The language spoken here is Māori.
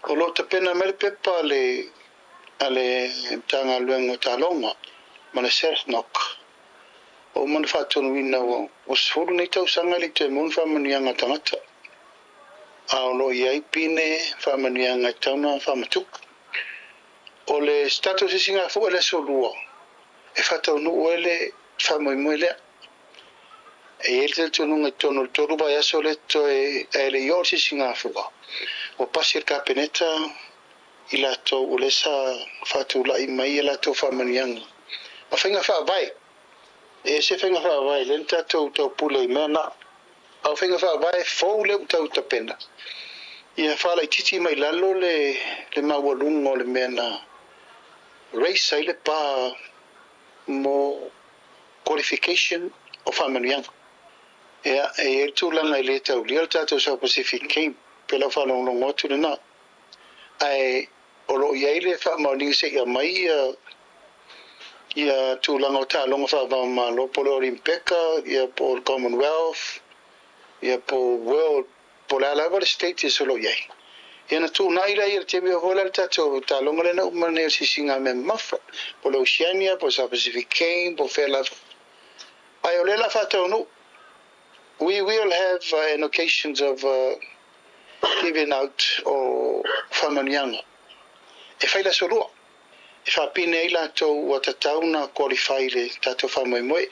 O lo te pena mere pepa ale tanga luengo talonga. Mana nok. O mana whātonu ina o sfuru nei tau sanga li te mun whamanianga tangata. A o lo iai pine whamanianga tauna whamatuk. O le status isinga fu ele solua. E whatau nu ele whamoimoi lea. E ele tonu ngai tonu toru ba yaso le to e ele yorsi isinga fua. O pasir ka peneta ila to ulesa fatu la imai ila to whamanianga. A whainga whaavai. E se whainga whaavai lenta tau pule mena. A whainga whaavai fau le utau tapena. Ia whala i titi mai lalo le mawalungo le mena. Race ai le pa mo qualification o whamanianga. E tūlanga i le tau lia tātou South Pacific Cape pela whanongongo atu le nā. Ai o lo iai le whamauningi se ia mai ia tūlanga o tālonga whamamalo po le Olimpeka, ia po le Commonwealth, ia po World, po le alawa le status o lo iai. Ia na tūna ila ia te mea hola le tātou tālonga le na umane o sisinga me mafa, po le Oceania, po South Pacific Cape, po Fairlife. Ai o le la whatau no, we will have an occasions of giving out o whamanianga. E whaila solua. E whapine i lato o tatau na qualify le tatou whamoimoe.